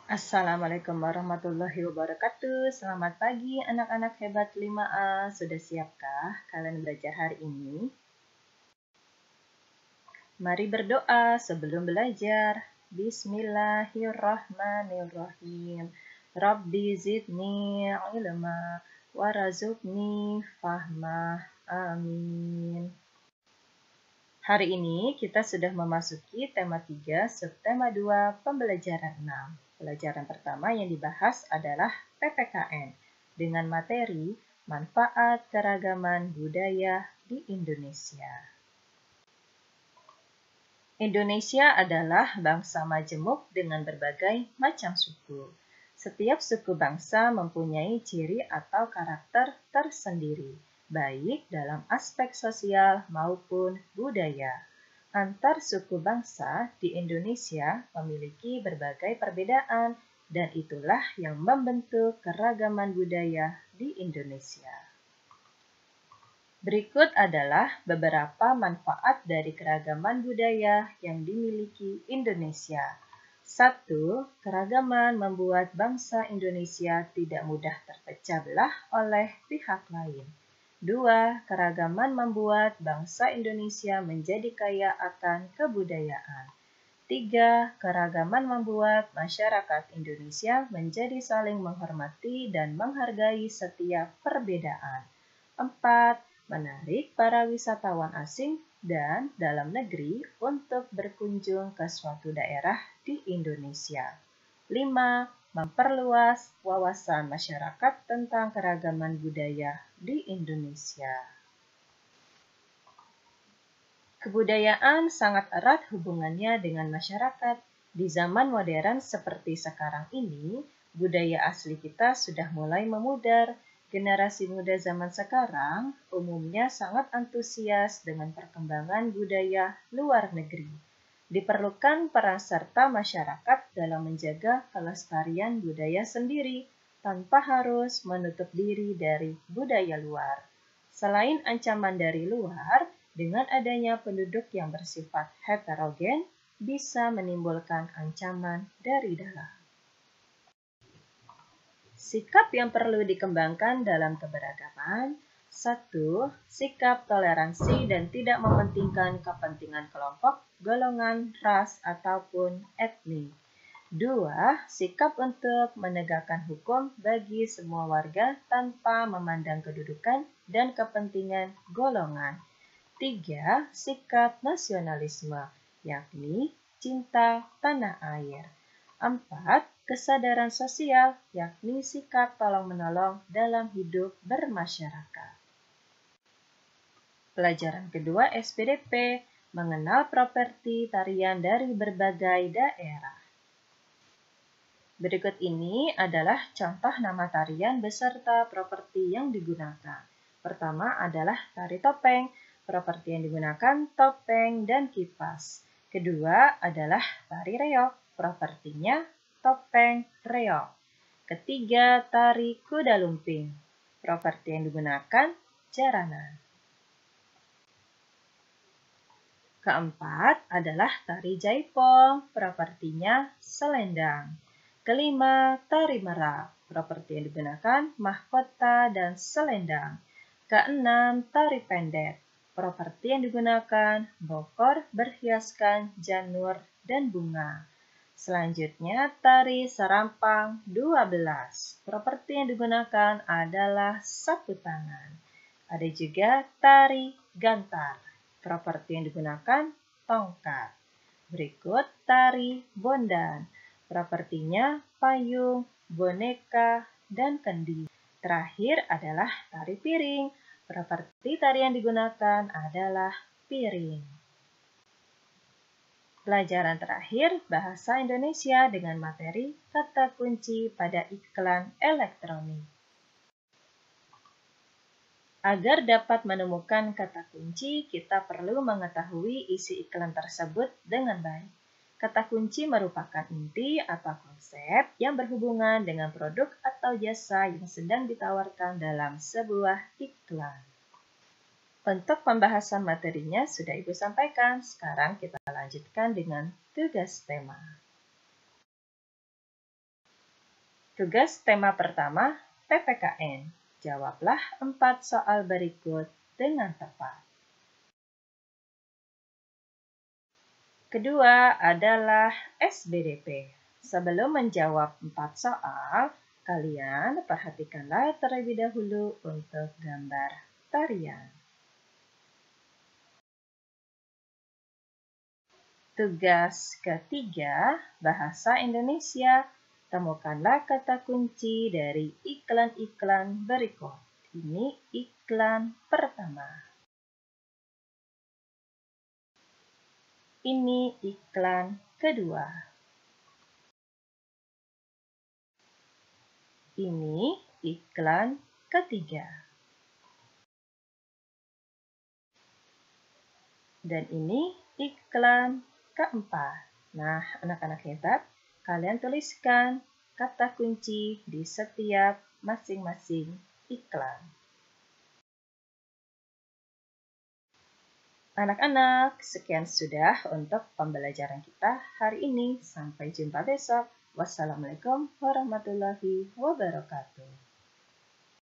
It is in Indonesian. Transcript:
Assalamualaikum warahmatullahi wabarakatuh. Selamat pagi anak-anak hebat 5A. Sudah siapkah kalian belajar hari ini? Mari berdoa sebelum belajar. Bismillahirrahmanirrahim. Rabbi zidni ilma warazukni fahma. Amin. Hari ini kita sudah memasuki tema 3, subtema 2, pembelajaran 6. Pelajaran pertama yang dibahas adalah PPKN dengan materi manfaat keragaman budaya di Indonesia. Indonesia adalah bangsa majemuk dengan berbagai macam suku. Setiap suku bangsa mempunyai ciri atau karakter tersendiri, baik dalam aspek sosial maupun budaya. Antar suku bangsa di Indonesia memiliki berbagai perbedaan, dan itulah yang membentuk keragaman budaya di Indonesia. Berikut adalah beberapa manfaat dari keragaman budaya yang dimiliki Indonesia. 1. Keragaman membuat bangsa Indonesia tidak mudah terpecah belah oleh pihak lain. 2. Keragaman membuat bangsa Indonesia menjadi kaya akan kebudayaan. 3. Keragaman membuat masyarakat Indonesia menjadi saling menghormati dan menghargai setiap perbedaan. 4. Menarik para wisatawan asing dan dalam negeri untuk berkunjung ke suatu daerah di Indonesia. 5. Memperluas wawasan masyarakat tentang keragaman budaya di Indonesia. Kebudayaan sangat erat hubungannya dengan masyarakat. Di zaman modern seperti sekarang ini, budaya asli kita sudah mulai memudar. Generasi muda zaman sekarang umumnya sangat antusias dengan perkembangan budaya luar negeri. Diperlukan peran serta masyarakat dalam menjaga kelestarian budaya sendiri tanpa harus menutup diri dari budaya luar. Selain ancaman dari luar, dengan adanya penduduk yang bersifat heterogen, bisa menimbulkan ancaman dari dalam. Sikap yang perlu dikembangkan dalam keberagaman. 1. Sikap toleransi dan tidak mementingkan kepentingan kelompok, golongan, ras, ataupun etnis. 2. Sikap untuk menegakkan hukum bagi semua warga tanpa memandang kedudukan dan kepentingan golongan. 3. Sikap nasionalisme, yakni cinta tanah air. 4. Kesadaran sosial, yakni sikap tolong-menolong dalam hidup bermasyarakat. Pelajaran kedua SPDP, mengenal properti tarian dari berbagai daerah. Berikut ini adalah contoh nama tarian beserta properti yang digunakan. Pertama adalah tari topeng. Properti yang digunakan topeng dan kipas. Kedua adalah tari reog. Propertinya topeng reog. Ketiga, tari kuda lumping. Properti yang digunakan jaranan. Keempat adalah tari jaipong. Propertinya selendang. Kelima, tari merak. Properti yang digunakan mahkota dan selendang. Keenam, tari pendek. Properti yang digunakan bokor berhiaskan janur dan bunga. Selanjutnya, tari serampang 12. Properti yang digunakan adalah sapu tangan. Ada juga tari gantar. Properti yang digunakan tongkat. Berikut tari bondan. Propertinya payung, boneka, dan kendi. Terakhir adalah tari piring. Properti tari yang digunakan adalah piring. Pelajaran terakhir, bahasa Indonesia dengan materi kata kunci pada iklan elektronik. Agar dapat menemukan kata kunci, kita perlu mengetahui isi iklan tersebut dengan baik. Kata kunci merupakan inti atau konsep yang berhubungan dengan produk atau jasa yang sedang ditawarkan dalam sebuah iklan. Untuk pembahasan materinya sudah Ibu sampaikan, sekarang kita lanjutkan dengan tugas tema. Tugas tema pertama, PPKN. Jawablah 4 soal berikut dengan tepat. Kedua adalah SBDP. Sebelum menjawab 4 soal, kalian perhatikanlah terlebih dahulu untuk gambar tarian. Tugas ketiga, Bahasa Indonesia. Temukanlah kata kunci dari iklan-iklan berikut. Ini iklan pertama. Ini iklan kedua. Ini iklan ketiga. Dan ini iklan keempat. Nah, anak-anak hebat, kalian tuliskan kata kunci di setiap masing-masing iklan. Anak-anak, sekian sudah untuk pembelajaran kita hari ini. Sampai jumpa besok. Wassalamualaikum warahmatullahi wabarakatuh.